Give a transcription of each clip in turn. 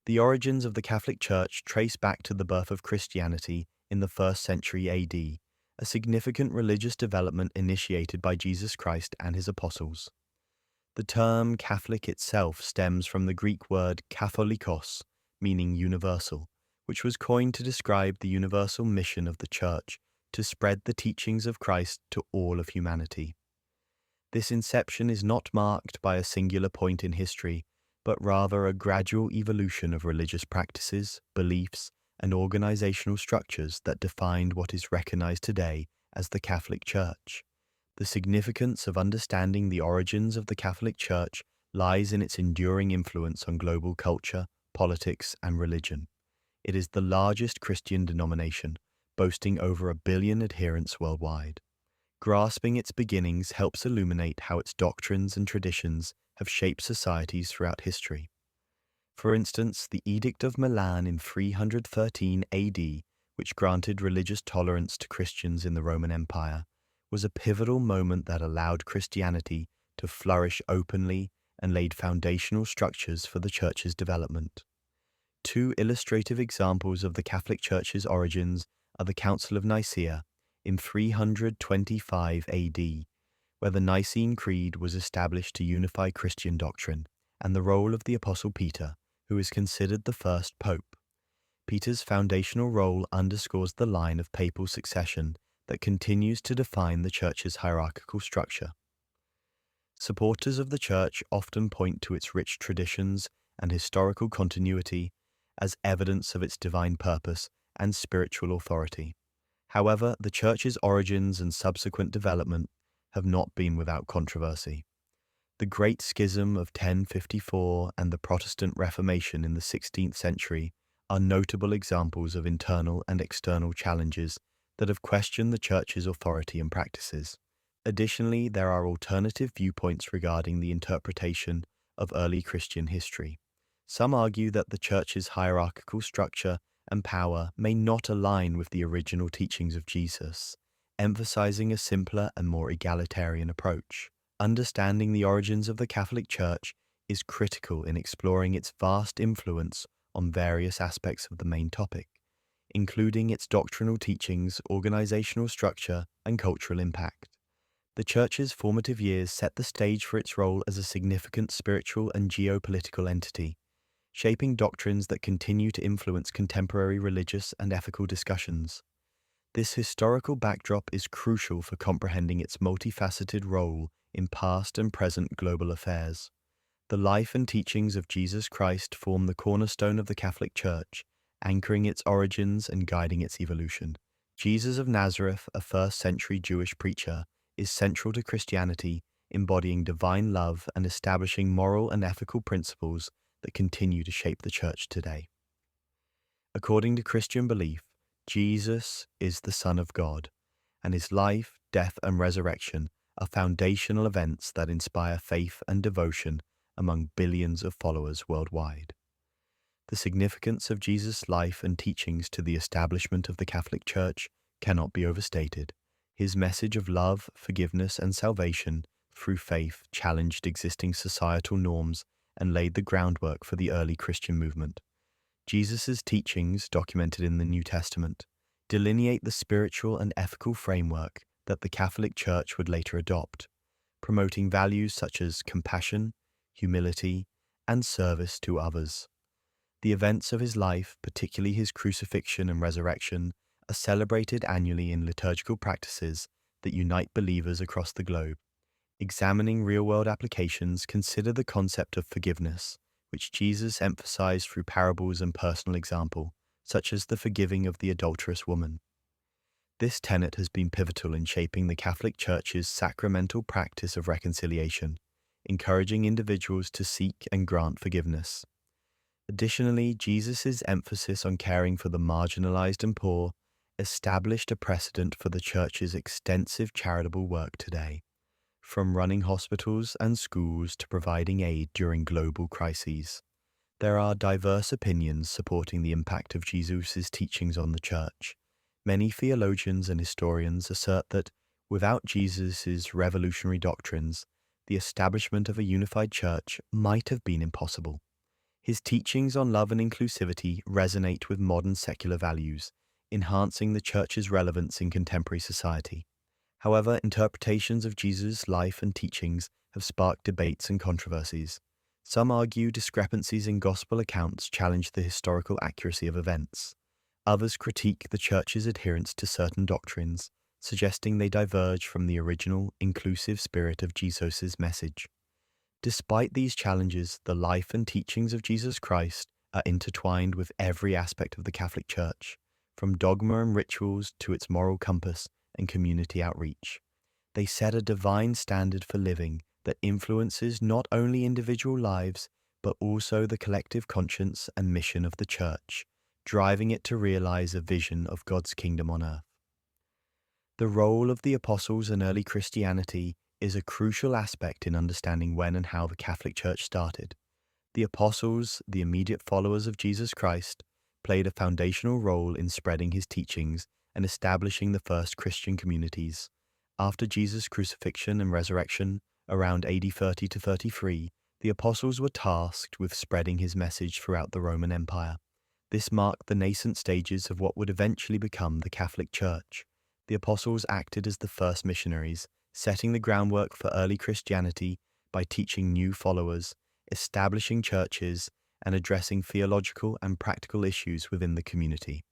The origins of the Catholic Church trace back to the birth of Christianity in the 1st century AD, a significant religious development initiated by Jesus Christ and his apostles. The term Catholic itself stems from the Greek word katholikos, meaning universal, which was coined to describe the universal mission of the Church to spread the teachings of Christ to all of humanity. This inception is not marked by a singular point in history, but rather a gradual evolution of religious practices, beliefs, and organizational structures that defined what is recognized today as the Catholic Church. The significance of understanding the origins of the Catholic Church lies in its enduring influence on global culture, politics, and religion. It is the largest Christian denomination, boasting over 1 billion adherents worldwide. Grasping its beginnings helps illuminate how its doctrines and traditions have shaped societies throughout history. For instance, the Edict of Milan in 313 AD, which granted religious tolerance to Christians in the Roman Empire, was a pivotal moment that allowed Christianity to flourish openly and laid foundational structures for the Church's development. Two illustrative examples of the Catholic Church's origins are the Council of Nicaea in 325 AD, where the Nicene Creed was established to unify Christian doctrine, and the role of the Apostle Peter, who is considered the first pope. Peter's foundational role underscores the line of papal succession that continues to define the Church's hierarchical structure. Supporters of the Church often point to its rich traditions and historical continuity as evidence of its divine purpose and spiritual authority. However, the Church's origins and subsequent development have not been without controversy. The Great Schism of 1054 and the Protestant Reformation in the 16th century are notable examples of internal and external challenges that have questioned the Church's authority and practices. Additionally, there are alternative viewpoints regarding the interpretation of early Christian history. Some argue that the Church's hierarchical structure and power may not align with the original teachings of Jesus, emphasizing a simpler and more egalitarian approach. Understanding the origins of the Catholic Church is critical in exploring its vast influence on various aspects of the main topic, including its doctrinal teachings, organizational structure, and cultural impact. The Church's formative years set the stage for its role as a significant spiritual and geopolitical entity, shaping doctrines that continue to influence contemporary religious and ethical discussions. This historical backdrop is crucial for comprehending its multifaceted role in past and present global affairs. The life and teachings of Jesus Christ form the cornerstone of the Catholic Church, anchoring its origins and guiding its evolution. Jesus of Nazareth, a first-century Jewish preacher, is central to Christianity, embodying divine love and establishing moral and ethical principles that continue to shape the Church today. According to Christian belief, Jesus is the Son of God, and his life, death, and resurrection are foundational events that inspire faith and devotion among billions of followers worldwide. The significance of Jesus' life and teachings to the establishment of the Catholic Church cannot be overstated. His message of love, forgiveness, and salvation through faith challenged existing societal norms and laid the groundwork for the early Christian movement. Jesus' teachings, documented in the New Testament, delineate the spiritual and ethical framework that the Catholic Church would later adopt, promoting values such as compassion, humility, and service to others. The events of his life, particularly his crucifixion and resurrection, are celebrated annually in liturgical practices that unite believers across the globe. Examining real-world applications, consider the concept of forgiveness, which Jesus emphasized through parables and personal example, such as the forgiving of the adulterous woman. This tenet has been pivotal in shaping the Catholic Church's sacramental practice of reconciliation, encouraging individuals to seek and grant forgiveness. Additionally, Jesus' emphasis on caring for the marginalized and poor established a precedent for the Church's extensive charitable work today, from running hospitals and schools to providing aid during global crises. There are diverse opinions supporting the impact of Jesus' teachings on the Church. Many theologians and historians assert that, without Jesus' revolutionary doctrines, the establishment of a unified Church might have been impossible. His teachings on love and inclusivity resonate with modern secular values, enhancing the Church's relevance in contemporary society. However, interpretations of Jesus' life and teachings have sparked debates and controversies. Some argue discrepancies in gospel accounts challenge the historical accuracy of events. Others critique the Church's adherence to certain doctrines, suggesting they diverge from the original, inclusive spirit of Jesus' message. Despite these challenges, the life and teachings of Jesus Christ are intertwined with every aspect of the Catholic Church, from dogma and rituals to its moral compass and community outreach. They set a divine standard for living that influences not only individual lives, but also the collective conscience and mission of the Church, driving it to realize a vision of God's kingdom on earth. The role of the apostles in early Christianity is a crucial aspect in understanding when and how the Catholic Church started. The apostles, the immediate followers of Jesus Christ, played a foundational role in spreading his teachings and establishing the first Christian communities. After Jesus' crucifixion and resurrection, around AD 30 to 33, the apostles were tasked with spreading his message throughout the Roman Empire. This marked the nascent stages of what would eventually become the Catholic Church. The apostles acted as the first missionaries, setting the groundwork for early Christianity by teaching new followers, establishing churches, and addressing theological and practical issues within the community.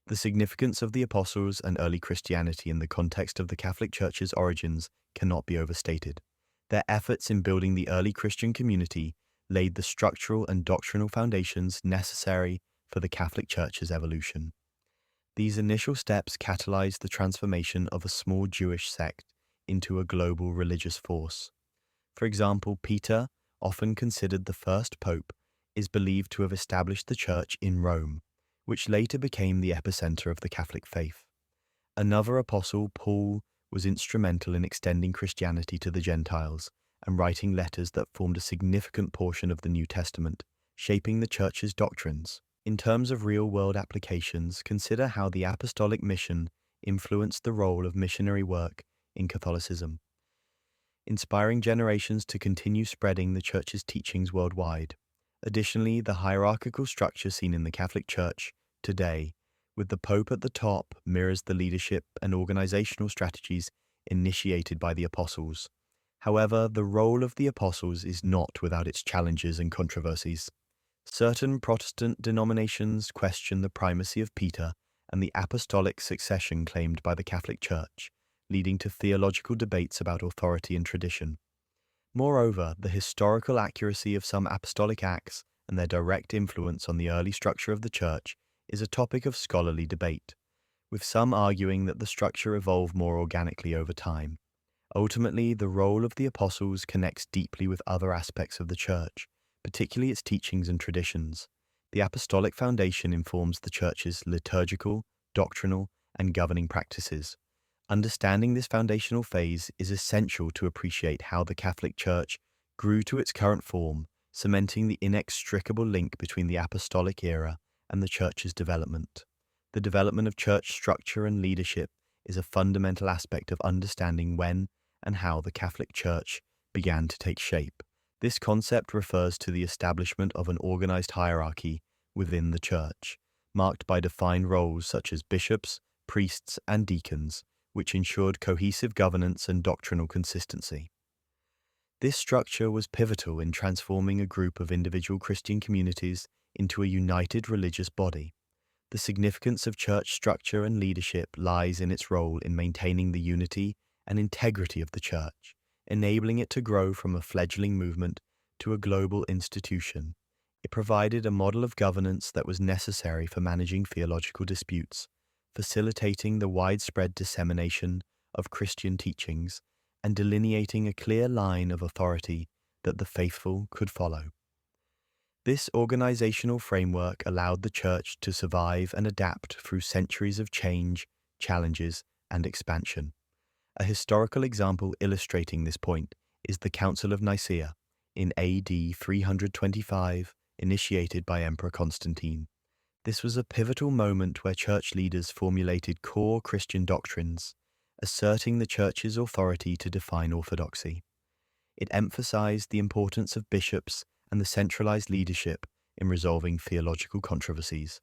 The significance of the apostles and early Christianity in the context of the Catholic Church's origins cannot be overstated. Their efforts in building the early Christian community laid the structural and doctrinal foundations necessary for the Catholic Church's evolution. These initial steps catalyzed the transformation of a small Jewish sect into a global religious force. For example, Peter, often considered the first pope, is believed to have established the Church in Rome, which later became the epicenter of the Catholic faith. Another apostle, Paul, was instrumental in extending Christianity to the Gentiles and writing letters that formed a significant portion of the New Testament, shaping the Church's doctrines. In terms of real-world applications, consider how the apostolic mission influenced the role of missionary work in Catholicism, inspiring generations to continue spreading the Church's teachings worldwide. Additionally, the hierarchical structure seen in the Catholic Church today, with the Pope at the top, mirrors the leadership and organizational strategies initiated by the apostles. However, the role of the apostles is not without its challenges and controversies. Certain Protestant denominations question the primacy of Peter and the apostolic succession claimed by the Catholic Church, leading to theological debates about authority and tradition. Moreover, the historical accuracy of some apostolic acts and their direct influence on the early structure of the Church is a topic of scholarly debate, with some arguing that the structure evolved more organically over time. Ultimately, the role of the apostles connects deeply with other aspects of the Church, particularly its teachings and traditions. The apostolic foundation informs the Church's liturgical, doctrinal, and governing practices. Understanding this foundational phase is essential to appreciate how the Catholic Church grew to its current form, cementing the inextricable link between the apostolic era and the Church's development. The development of church structure and leadership is a fundamental aspect of understanding when and how the Catholic Church began to take shape. This concept refers to the establishment of an organized hierarchy within the Church, marked by defined roles such as bishops, priests, and deacons, which ensured cohesive governance and doctrinal consistency. This structure was pivotal in transforming a group of individual Christian communities into a united religious body. The significance of church structure and leadership lies in its role in maintaining the unity and integrity of the Church, enabling it to grow from a fledgling movement to a global institution. It provided a model of governance that was necessary for managing theological disputes, facilitating the widespread dissemination of Christian teachings, and delineating a clear line of authority that the faithful could follow. This organizational framework allowed the Church to survive and adapt through centuries of change, challenges, and expansion. A historical example illustrating this point is the Council of Nicaea in AD 325, initiated by Emperor Constantine. This was a pivotal moment where church leaders formulated core Christian doctrines, asserting the Church's authority to define orthodoxy. It emphasized the importance of bishops and the centralized leadership in resolving theological controversies.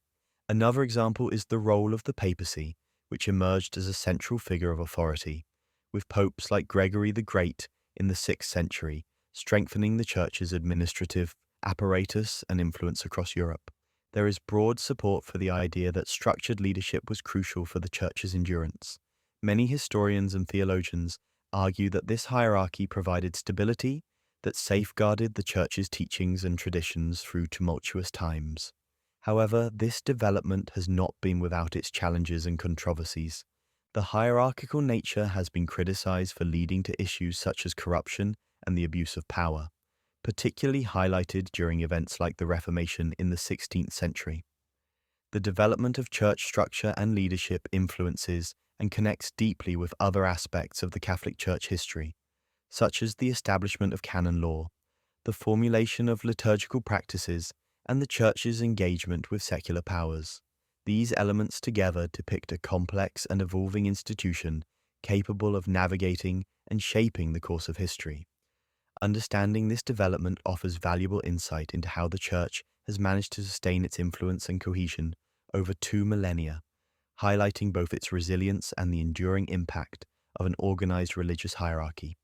Another example is the role of the papacy, which emerged as a central figure of authority, with popes like Gregory the Great in the 6th century, strengthening the Church's administrative apparatus and influence across Europe. There is broad support for the idea that structured leadership was crucial for the Church's endurance. Many historians and theologians argue that this hierarchy provided stability that safeguarded the Church's teachings and traditions through tumultuous times. However, this development has not been without its challenges and controversies. The hierarchical nature has been criticized for leading to issues such as corruption and the abuse of power, particularly highlighted during events like the Reformation in the 16th century. The development of church structure and leadership influences and connects deeply with other aspects of the Catholic Church history, such as the establishment of canon law, the formulation of liturgical practices, and the Church's engagement with secular powers. These elements together depict a complex and evolving institution capable of navigating and shaping the course of history. Understanding this development offers valuable insight into how the Church has managed to sustain its influence and cohesion over 2 millennia, highlighting both its resilience and the enduring impact of an organized religious hierarchy.